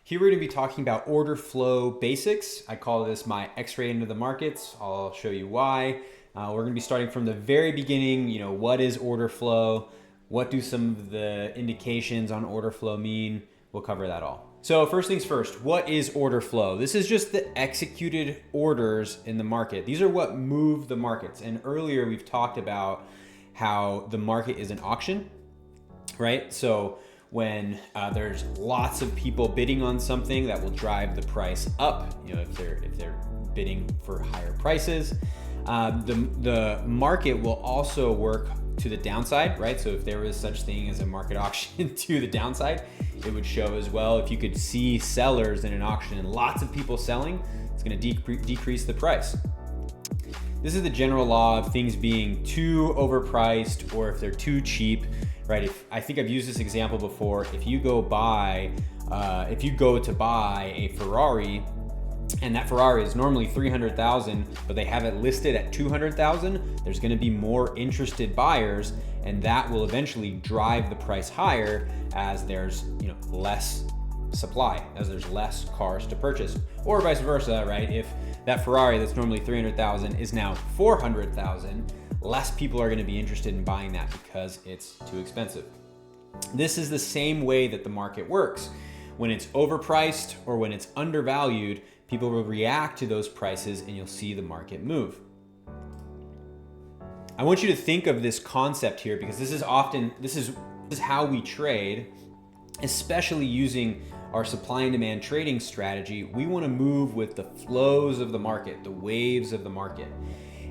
Here we're going to be talking about order flow basics. I call this my X-ray into the markets. I'll show you why. We're going to be starting from the very beginning. What is order flow? What do some of the indications on order flow mean? We'll cover that all. So first things first, what is order flow? This is just the executed orders in the market. These are what move the markets. And earlier we've talked about how the market is an auction, right? So when there's lots of people bidding on something, that will drive the price up. If they're bidding for higher prices, the market will also work to the downside, right? So if there was such thing as a market auction to the downside, it would show as well. If you could see sellers in an auction and lots of people selling, it's going to decrease the price. This is the general law of things being too overpriced or if they're too cheap, right? I think I've used this example before. If you go to buy a Ferrari, and that Ferrari is normally $300,000, but they have it listed at $200,000, there's going to be more interested buyers, and that will eventually drive the price higher as there's less supply, as there's less cars to purchase, or vice versa, right? If that Ferrari that's normally $300,000 is now $400,000, less people are going to be interested in buying that because it's too expensive. This is the same way that the market works. When it's overpriced or when it's undervalued, people will react to those prices and you'll see the market move. I want you to think of this concept here because this is how we trade, especially using our supply and demand trading strategy. We want to move with the flows of the market, the waves of the market.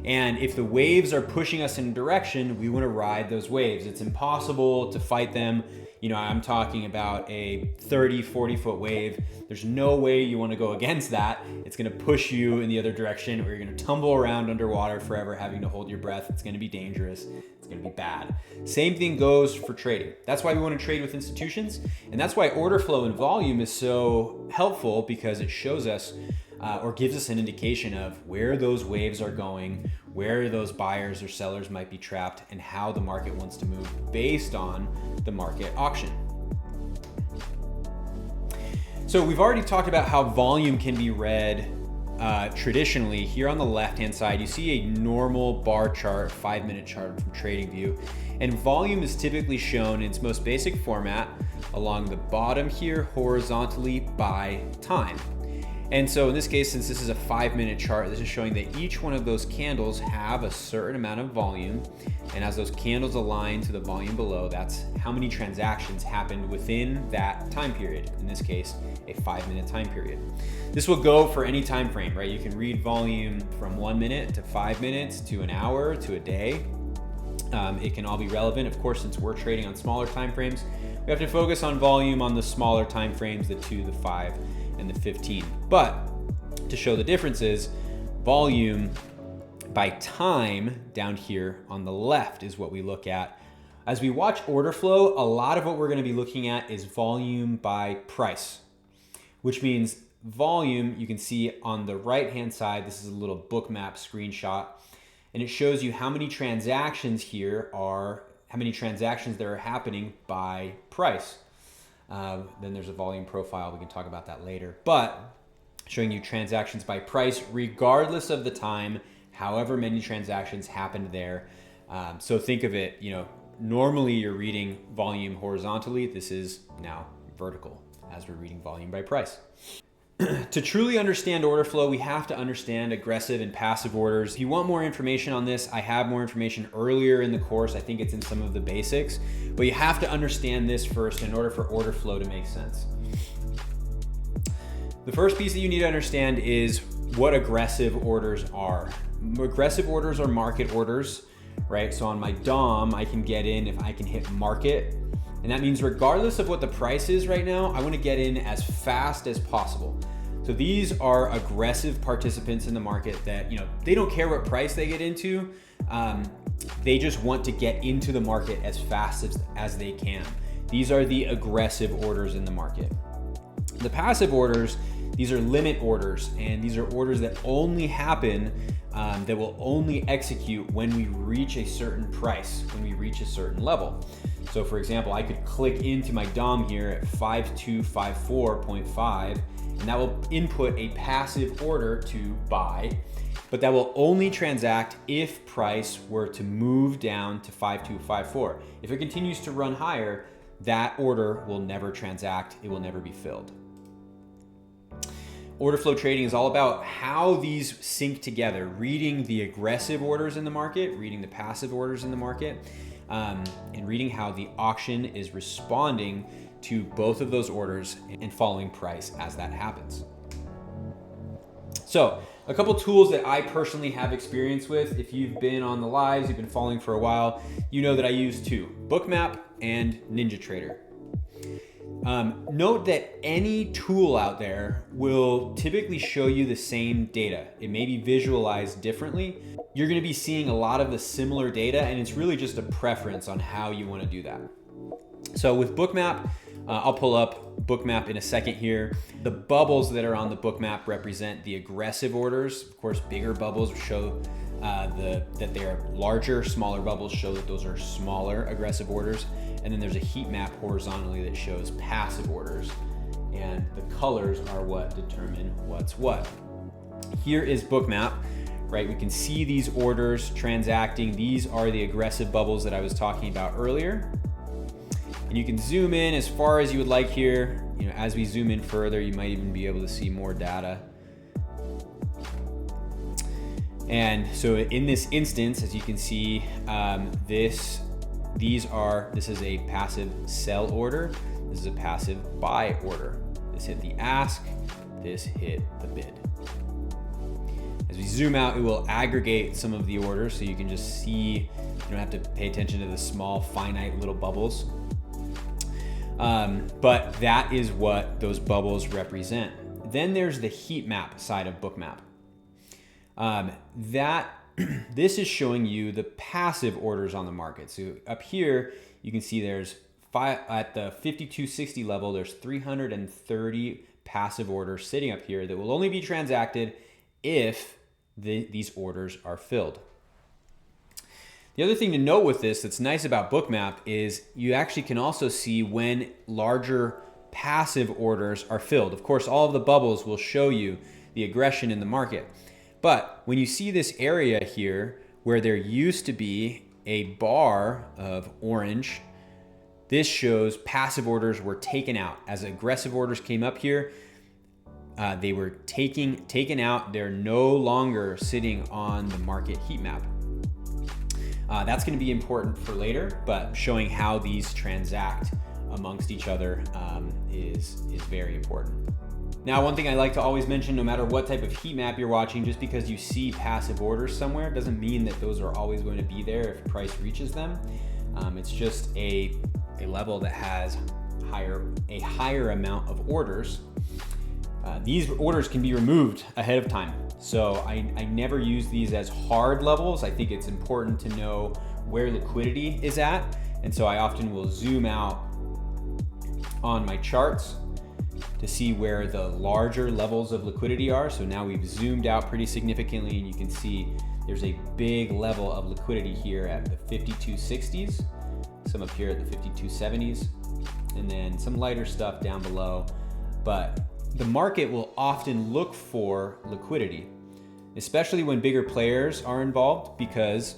And if the waves are pushing us in a direction, we want to ride those waves. It's impossible to fight them. I'm talking about a 30, 40-foot wave. There's no way you want to go against that. It's going to push you in the other direction, or you're going to tumble around underwater forever having to hold your breath. It's going to be dangerous. It's going to be bad. Same thing goes for trading. That's why we want to trade with institutions. And that's why order flow and volume is so helpful, because it shows us or gives us an indication of where those waves are going, where those buyers or sellers might be trapped, and how the market wants to move based on the market auction. So we've already talked about how volume can be read traditionally. Here on the left-hand side, you see a normal bar chart, 5-minute chart from TradingView. And volume is typically shown in its most basic format along the bottom here, horizontally by time. And so in this case, since this is a 5-minute chart, this is showing that each one of those candles have a certain amount of volume. And as those candles align to the volume below, that's how many transactions happened within that time period. In this case, a 5-minute time period. This will go for any time frame, right? You can read volume from 1 minute to 5 minutes to an hour to a day. It can all be relevant. Of course, since we're trading on smaller time frames, we have to focus on volume on the smaller time frames, the 2, the 5, and the 15. But to show the differences, volume by time down here on the left is what we look at. As we watch order flow, a lot of what we're going to be looking at is volume by price, which means volume, you can see on the right-hand side, this is a little Bookmap screenshot, and it shows you how many transactions there are happening by price. Then there's a volume profile. We can talk about that later. But showing you transactions by price, regardless of the time, however many transactions happened there. So think of it, normally you're reading volume horizontally. This is now vertical as we're reading volume by price. To truly understand order flow, we have to understand aggressive and passive orders. If you want more information on this, I have more information earlier in the course. I think it's in some of the basics, but you have to understand this first in order for order flow to make sense. The first piece that you need to understand is what aggressive orders are. Aggressive orders are market orders, right? So on my DOM, I can get in if I can hit market. And that means regardless of what the price is right now, I want to get in as fast as possible. So these are aggressive participants in the market that, they don't care what price they get into. They just want to get into the market as fast as they can. These are the aggressive orders in the market. The passive orders, these are limit orders, and these are orders that only happen, that will only execute when we reach a certain price, when we reach a certain level. So for example, I could click into my DOM here at 5254.5, and that will input a passive order to buy, but that will only transact if price were to move down to 5254. If it continues to run higher, that order will never transact, it will never be filled. Order flow trading is all about how these sync together, reading the aggressive orders in the market, reading the passive orders in the market, and reading how the auction is responding to both of those orders and following price as that happens. So a couple tools that I personally have experience with. If you've been on the lives, you've been following for a while, you know that I use two, Bookmap and NinjaTrader. Note that any tool out there will typically show you the same data. It may be visualized differently. You're going to be seeing a lot of the similar data, and it's really just a preference on how you want to do that. So with Bookmap, I'll pull up Bookmap in a second here. The bubbles that are on the Bookmap represent the aggressive orders. Of course, bigger bubbles show that they are larger, smaller bubbles show that those are smaller aggressive orders. And then there's a heat map horizontally that shows passive orders. And the colors are what determine what's what. Here is Bookmap, right? We can see these orders transacting. These are the aggressive bubbles that I was talking about earlier. And you can zoom in as far as you would like here. You know, as we zoom in further, you might even be able to see more data. And so in this instance, as you can see, this is a passive sell order. This is a passive buy order. This hit the ask, this hit the bid. As we zoom out, it will aggregate some of the orders so you can just see, you don't have to pay attention to the small, finite little bubbles. But that is what those bubbles represent. Then there's the heat map side of Bookmap. This is showing you the passive orders on the market. So up here, you can see there's at the 5260 level, there's 330 passive orders sitting up here that will only be transacted if these orders are filled. The other thing to note with this that's nice about Bookmap is you actually can also see when larger passive orders are filled. Of course, all of the bubbles will show you the aggression in the market. But when you see this area here where there used to be a bar of orange, this shows passive orders were taken out. As aggressive orders came up here, they were taken out. They're no longer sitting on the market heat map. That's going to be important for later, but showing how these transact amongst each other is very important. Now, one thing I like to always mention, no matter what type of heat map you're watching, just because you see passive orders somewhere doesn't mean that those are always going to be there if price reaches them. It's just a level that has a higher amount of orders. These orders can be removed ahead of time. So I never use these as hard levels. I think it's important to know where liquidity is at. And so I often will zoom out on my charts to see where the larger levels of liquidity are. So now we've zoomed out pretty significantly, and you can see there's a big level of liquidity here at the 5260s, some up here at the 5270s, and then some lighter stuff down below. But the market will often look for liquidity, especially when bigger players are involved, because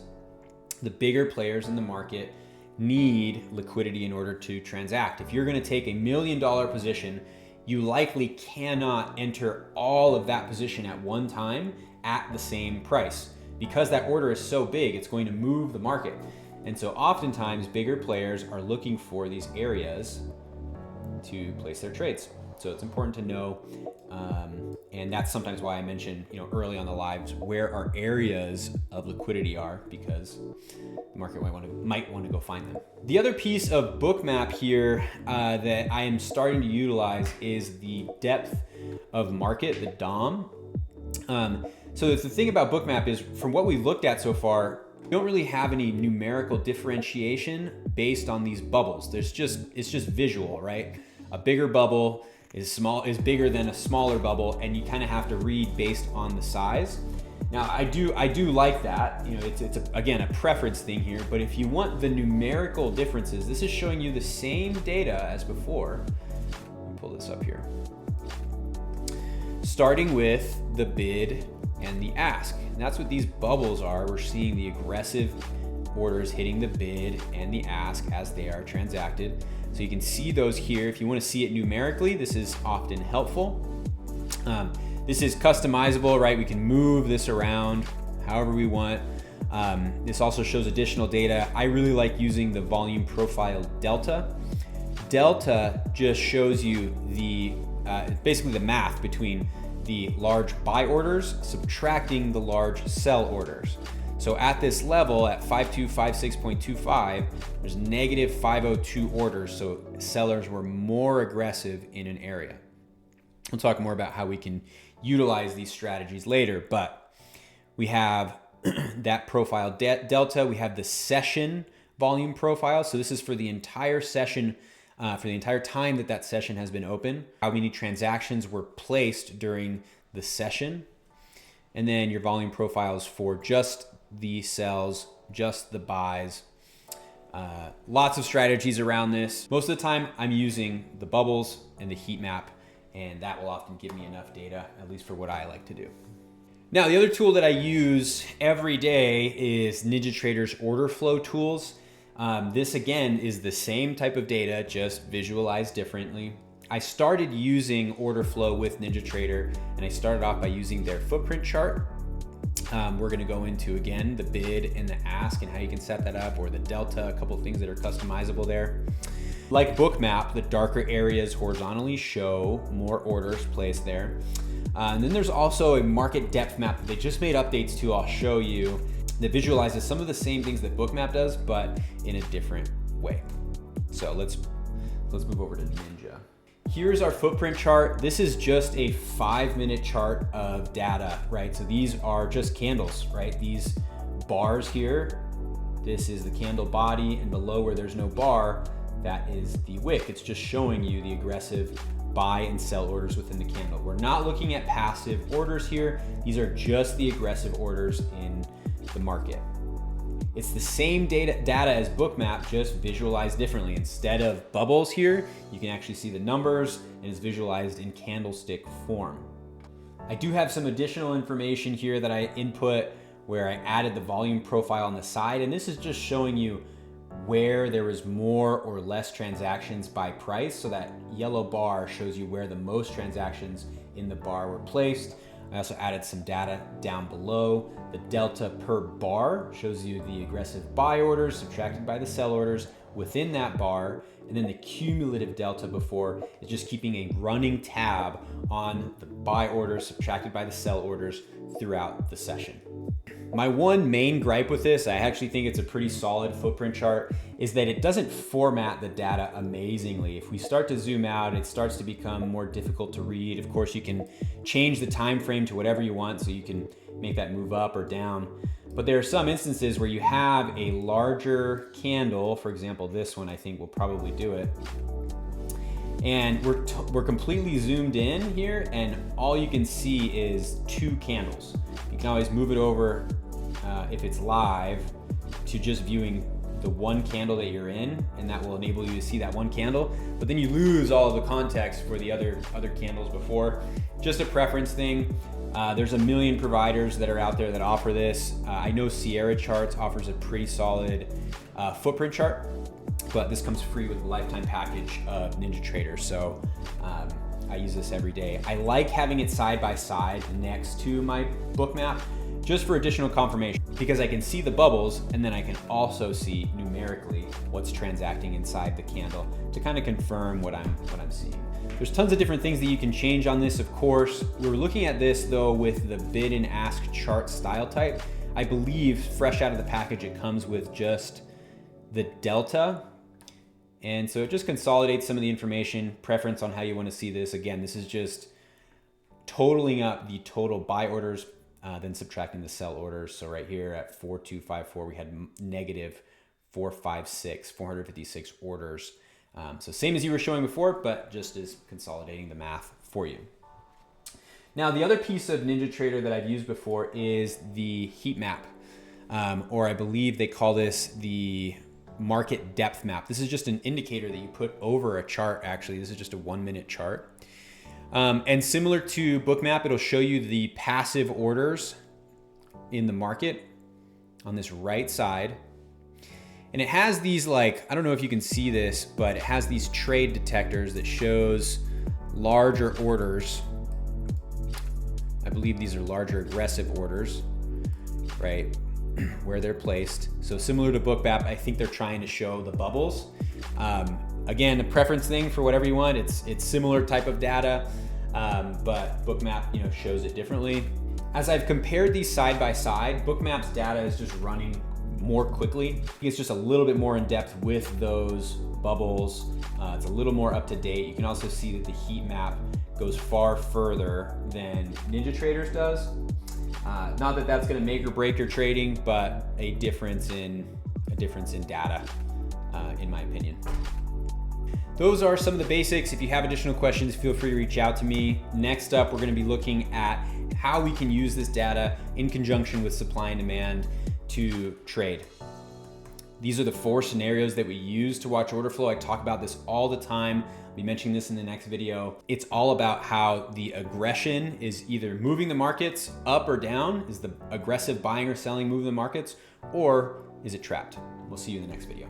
the bigger players in the market need liquidity in order to transact. If you're going to take $1 million position, you likely cannot enter all of that position at one time at the same price. Because that order is so big, it's going to move the market. And so oftentimes bigger players are looking for these areas to place their trades. So it's important to know, and that's sometimes why I mention, early on the lives, where our areas of liquidity are, because the market might want to go find them. The other piece of Bookmap here that I am starting to utilize is the depth of market, the DOM. So the thing about Bookmap is, from what we've looked at so far, we don't really have any numerical differentiation based on these bubbles. It's just visual, right? A bigger bubble is bigger than a smaller bubble, and you kind of have to read based on the size. Now I do like that. You know, it's again a preference thing here. But if you want the numerical differences, this is showing you the same data as before. Let me pull this up here. Starting with the bid and the ask. And that's what these bubbles are. We're seeing the aggressive orders hitting the bid and the ask as they are transacted. So you can see those here. If you want to see it numerically, this is often helpful. This is customizable, right? We can move this around however we want. This also shows additional data. I really like using the volume profile delta. Delta just shows you the basically the math between the large buy orders subtracting the large sell orders. So at this level, at 5256.25, there's negative 502 orders. So sellers were more aggressive in an area. We'll talk more about how we can utilize these strategies later, but we have that profile delta. We have the session volume profile. So this is for the entire session, for the entire time that session has been open, how many transactions were placed during the session. And then your volume profiles for just the sells, just the buys. Lots of strategies around this. Most of the time I'm using the bubbles and the heat map, and that will often give me enough data, at least for what I like to do. Now, the other tool that I use every day is NinjaTrader's order flow tools. This again is the same type of data, just visualized differently. I started using order flow with NinjaTrader, and I started off by using their footprint chart. We're gonna go into, again, the bid and the ask and how you can set that up, or the delta, a couple of things that are customizable there. Like Bookmap, the darker areas horizontally show more orders placed there. And then there's also a market depth map that they just made updates to, I'll show you, that visualizes some of the same things that Bookmap does, but in a different way. So let's move over to Ninja. Here's our footprint chart. This is just a 5-minute chart of data, right? So these are just candles, right? These bars here, this is the candle body, and below where there's no bar, that is the wick. It's just showing you the aggressive buy and sell orders within the candle. We're not looking at passive orders here. These are just the aggressive orders in the market. It's the same data as Bookmap, just visualized differently. Instead of bubbles here, you can actually see the numbers, and it's visualized in candlestick form. I do have some additional information here that I input where I added the volume profile on the side, and this is just showing you where there was more or less transactions by price. So that yellow bar shows you where the most transactions in the bar were placed. I also added some data down below. The delta per bar shows you the aggressive buy orders subtracted by the sell orders within that bar. And then the cumulative delta before is just keeping a running tab on the buy orders subtracted by the sell orders throughout the session. My one main gripe with this, I actually think it's a pretty solid footprint chart, is that it doesn't format the data amazingly. If we start to zoom out, it starts to become more difficult to read. Of course, you can change the time frame to whatever you want, so you can make that move up or down. But there are some instances where you have a larger candle, for example, this one I think will probably do it. And we're completely zoomed in here, and all you can see is 2 candles. You can always move it over if it's live to just viewing the one candle that you're in, and that will enable you to see that one candle. But then you lose all of the context for the other candles before. Just a preference thing. There's a million providers that are out there that offer this. I know Sierra Charts offers a pretty solid footprint chart, but this comes free with the lifetime package of NinjaTrader. So I use this every day. I like having it side by side next to my Bookmap just for additional confirmation, because I can see the bubbles and then I can also see numerically what's transacting inside the candle to kind of confirm what I'm seeing. There's tons of different things that you can change on this, of course. We're looking at this though with the bid and ask chart style type. I believe fresh out of the package it comes with just the delta. And so it just consolidates some of the information, preference on how you want to see this. Again, this is just totaling up the total buy orders, then subtracting the sell orders. So right here at 4254, we had negative 456 orders. So same as you were showing before, but just is consolidating the math for you. Now, the other piece of NinjaTrader that I've used before is the heat map, or I believe they call this the market depth map. This is just an indicator that you put over a chart. Actually, this is just a 1 minute chart. And similar to Bookmap, it'll show you the passive orders in the market on this right side. And it has these, like, I don't know if you can see this, but it has these trade detectors that shows larger orders. I believe these are larger aggressive orders, right, where they're placed. So similar to Bookmap, I think they're trying to show the bubbles. Again, a preference thing for whatever you want. It's similar type of data, but Bookmap, you know, shows it differently. As I've compared these side by side, Bookmap's data is just running more quickly. It's just a little bit more in depth with those bubbles. It's a little more up to date. You can also see that the heat map goes far further than NinjaTrader's does. Not that that's going to make or break your trading, but a difference in data, in my opinion. Those are some of the basics. If you have additional questions, feel free to reach out to me. Next up, we're going to be looking at how we can use this data in conjunction with supply and demand to trade. These are the 4 scenarios that we use to watch order flow. I talk about this all the time. I'll be mentioning this in the next video. It's all about how the aggression is either moving the markets up or down. Is the aggressive buying or selling moving the markets, or is it trapped? We'll see you in the next video.